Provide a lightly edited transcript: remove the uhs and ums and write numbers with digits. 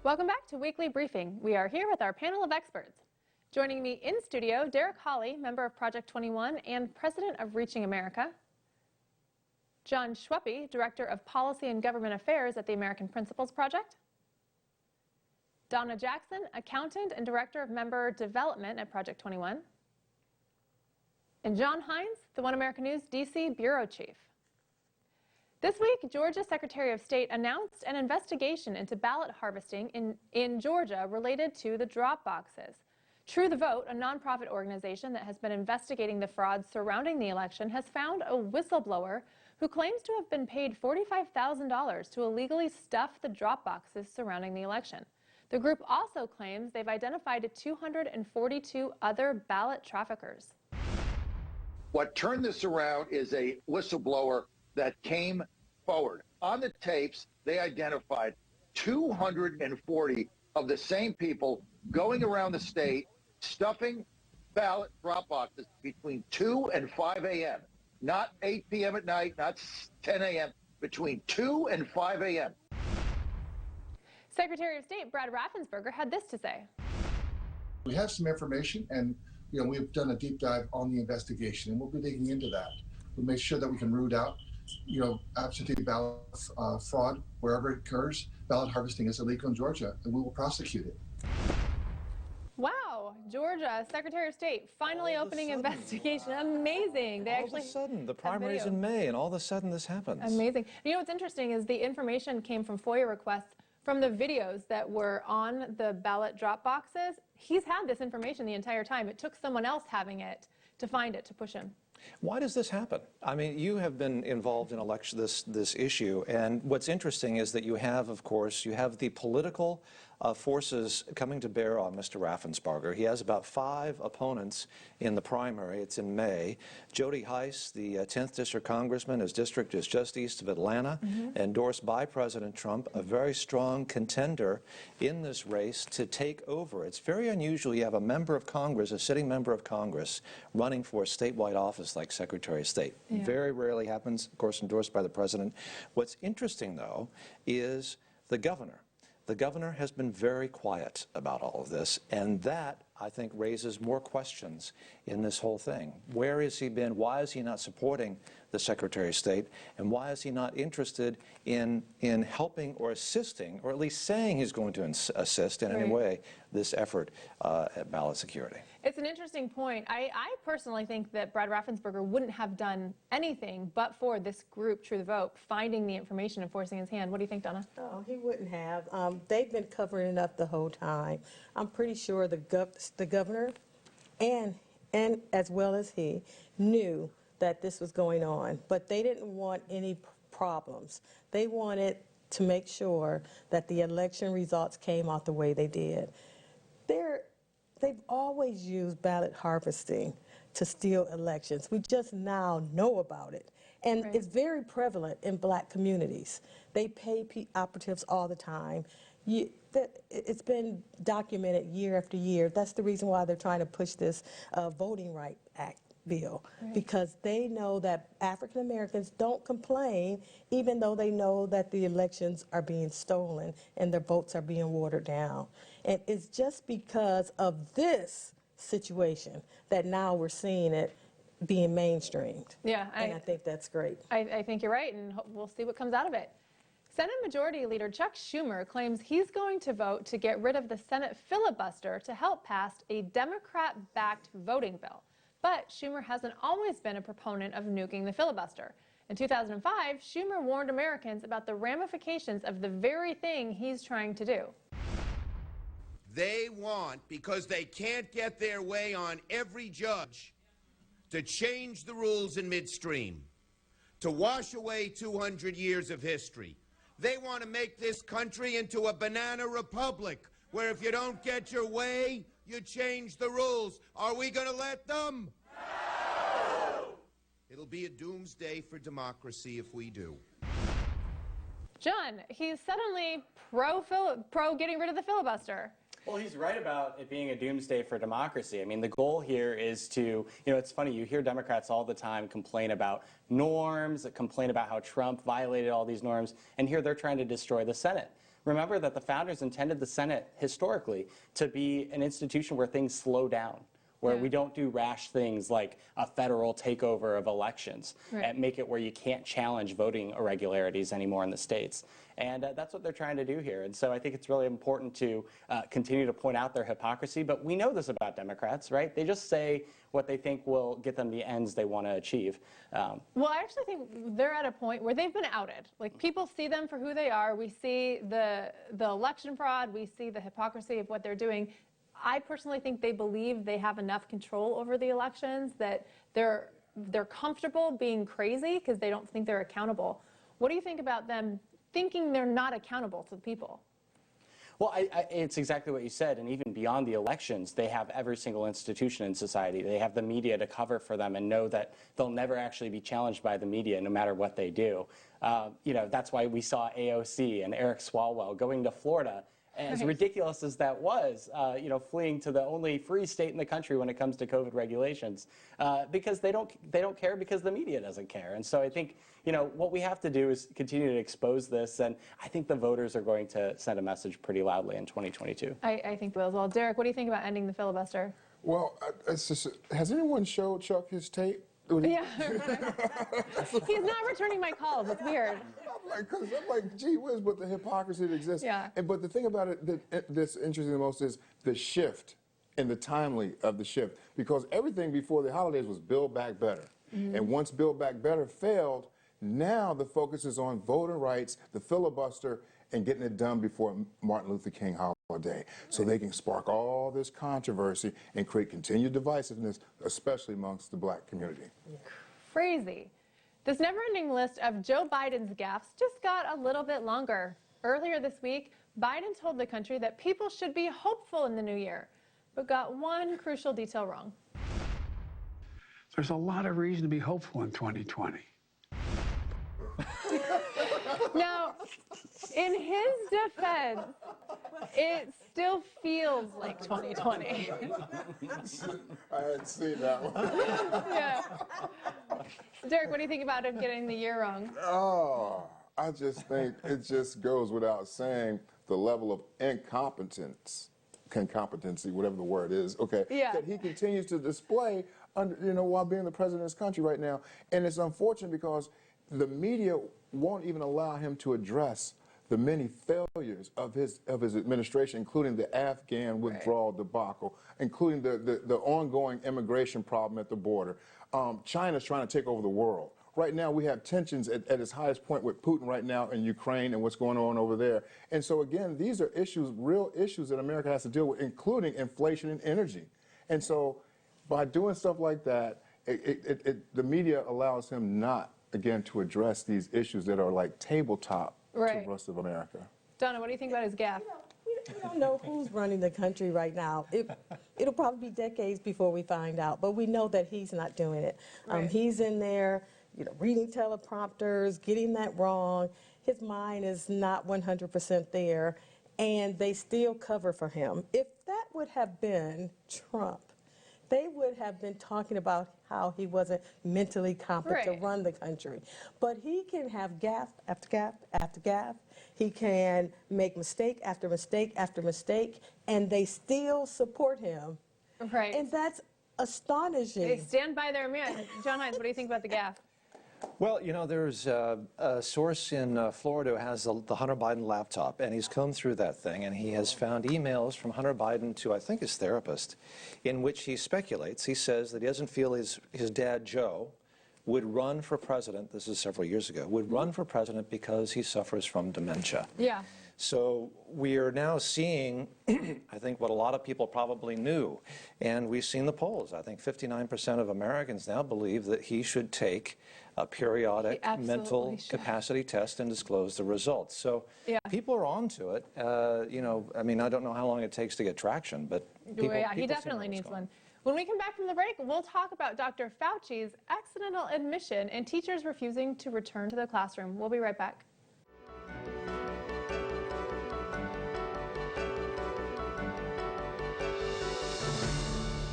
Welcome back to Weekly Briefing. We are here with our panel of experts. Joining me in studio, Derek Hawley, member of Project 21 and president of Reaching America. John Schweppe, director of Policy and Government Affairs at the American Principles Project. Donna Jackson, accountant and director of member development at Project 21. And John Hines, the One America News DC bureau chief. This week, Georgia Secretary of State announced an investigation into ballot harvesting in Georgia related to the drop boxes. True the Vote, a nonprofit organization that has been investigating the frauds surrounding the election, has found a whistleblower who claims to have been paid $45,000 to illegally stuff the drop boxes surrounding the election. The group also claims they've identified 242 other ballot traffickers. What turned this around is a whistleblower that came forward. On the tapes, they identified 240 of the same people going around the state, stuffing ballot drop boxes between 2 and 5 a.m., not 8 p.m. at night, not 10 a.m., between 2 and 5 a.m. Secretary of State Brad Raffensperger had this to say. We have some information, and we've done a deep dive on the investigation, and we'll be digging into that. We'll make sure that we can root out absentee ballot fraud wherever it occurs. Ballot harvesting is illegal in Georgia, and we will prosecute it. Wow, Georgia Secretary of State finally opening investigation. Amazing. They all of a sudden, the primary's in May, and all of a sudden this happens. Amazing. You know what's interesting is the information came from FOIA requests from the videos that were on the ballot drop boxes. He's had this information the entire time. It took someone else having it to find it, to push him. Why does this happen? I mean, you have been involved in this issue, and what's interesting is that you have, of course, the political forces coming to bear on Mr. Raffensperger. He has about 5 opponents in the primary. It's in May. Jody Hice, the 10th District Congressman, his district is just east of Atlanta, endorsed by President Trump, a very strong contender in this race to take over. It's very unusual you have a member of Congress, a sitting member of Congress, running for a statewide office like Secretary of State. Yeah. Very rarely happens, of course, endorsed by the president. What's interesting, though, is the governor. The governor has been very quiet about all of this, and that, I think, raises more questions in this whole thing. Where has he been? Why is he not supporting the Secretary of State? And why is he not interested in helping or assisting, or at least saying he's going to assist in any way, this effort at ballot security? It's an interesting point. I personally think that Brad Raffensperger wouldn't have done anything but for this group, True the Vote, finding the information and forcing his hand. What do you think, Donna? Oh, he wouldn't have. They've been covering it up the whole time. I'm pretty sure the governor and as well as he knew that this was going on, but they didn't want any problems. They wanted to make sure that the election results came out the way they did. They've always used ballot harvesting to steal elections. We just now know about it. And it's very prevalent in black communities. They pay operatives all the time. It's been documented year after year. That's the reason why they're trying to push this Voting Rights Act bill, because they know that African Americans don't complain, even though they know that the elections are being stolen and their votes are being watered down. And it's just because of this situation that now we're seeing it being mainstreamed. Yeah, and I think that's great. I think you're right, and we'll see what comes out of it. Senate Majority Leader Chuck Schumer claims he's going to vote to get rid of the Senate filibuster to help pass a Democrat-backed voting bill. But Schumer hasn't always been a proponent of nuking the filibuster. In 2005, Schumer warned Americans about the ramifications of the very thing he's trying to do. They want, because they can't get their way on every judge, to change the rules in midstream, to wash away 200 years of history. They want to make this country into a banana republic, where if you don't get your way, you change the rules. Are we going to let them? No! It'll be a doomsday for democracy if we do. John, he's suddenly pro getting rid of the filibuster. Well, he's right about it being a doomsday for democracy. I mean, the goal here is to, it's funny, you hear Democrats all the time complain about norms, complain about how Trump violated all these norms, and here they're trying to destroy the Senate. remember that the founders intended the Senate historically to be an institution where things slow down, where we don't do rash things like a federal takeover of elections and make it where you can't challenge voting irregularities anymore in the states. And that's what they're trying to do here. And so I think it's really important to continue to point out their hypocrisy. But we know this about Democrats, right? They just say what they think will get them the ends they want to achieve. Well, I actually think they're at a point where they've been outed. Like, people see them for who they are. We see the election fraud. We see the hypocrisy of what they're doing. I personally think they believe they have enough control over the elections that they're comfortable being crazy because they don't think they're accountable. What do you think about them thinking they're not accountable to the people? Well, it's exactly what you said, and even beyond the elections, they have every single institution in society. They have the media to cover for them and know that they'll never actually be challenged by the media no matter what they do. You know, that's why we saw AOC and Eric Swalwell going to Florida. As ridiculous as that was, you know, fleeing to the only free state in the country when it comes to COVID regulations, because they don't care because the media doesn't care. And so I think, you know, what we have to do is continue to expose this, and I think the voters are going to send a message pretty loudly in 2022. I think will as well. Derek, what do you think about ending the filibuster? Well, it's just, has anyone showed Chuck his tape? Yeah, he's not returning my calls. It's weird. I'm like, gee whiz, but the hypocrisy that exists. Yeah. But the thing about it that's interesting the most is the shift and the timely of the shift. Because everything before the holidays was Build Back Better. And once Build Back Better failed, now the focus is on voting rights, the filibuster, and getting it done before Martin Luther King holiday. So they can spark all this controversy and create continued divisiveness, especially amongst the black community. Crazy. This never-ending list of Joe Biden's gaffes just got a little bit longer. Earlier this week, Biden told the country that people should be hopeful in the new year, but got one crucial detail wrong. There's a lot of reason to be hopeful in 2020. Now, in his defense, it still feels like 2020. I hadn't seen that one. Yeah. Derek, what do you think about him getting the year wrong? Oh, I just think it just goes without saying the level of incompetency, whatever the word is, okay, that he continues to display under, you know, while being the president of this country right now. And it's unfortunate because the media won't even allow him to address the many failures of his administration, including the Afghan withdrawal debacle, including the ongoing immigration problem at the border. China's trying to take over the world. Right now, we have tensions at its highest point with Putin right now in Ukraine and what's going on over there. And so, again, these are issues, real issues that America has to deal with, including inflation and energy. And so by doing stuff like that, the media allows him not, again, to address these issues that are like tabletop to the rest of America. Donna, what do you think about his gaffe? We don't know who's running the country right now. It'll probably be decades before we find out, but we know that he's not doing it. He's in there, you know, reading teleprompters, getting that wrong. His mind is not 100% there, and they still cover for him. If that would have been Trump, they would have been talking about how he wasn't mentally competent to run the country. But he can have gaffe after gaffe after gaffe. He can make mistake after mistake after mistake, and they still support him. Right. And that's astonishing. They stand by their man. John Hines, what do you think about the gaffe? Well, you know, there's a source in Florida who has the Hunter Biden laptop, and he's combed through that thing, and he has found emails from Hunter Biden to, I think, his therapist, in which he speculates. He says that he doesn't feel his dad, Joe, would run for president, this is several years ago, would run for president because he suffers from dementia. Yeah. So we are now seeing, I think, what a lot of people probably knew, and we've seen the polls. I think 59% of Americans now believe that he should take a periodic mental capacity test and disclose the results. So people are on to it. You know, I mean, I don't know how long it takes to get traction, but people, he definitely needs one. When we come back from the break, we'll talk about Dr. Fauci's accidental admission and teachers refusing to return to the classroom. We'll be right back.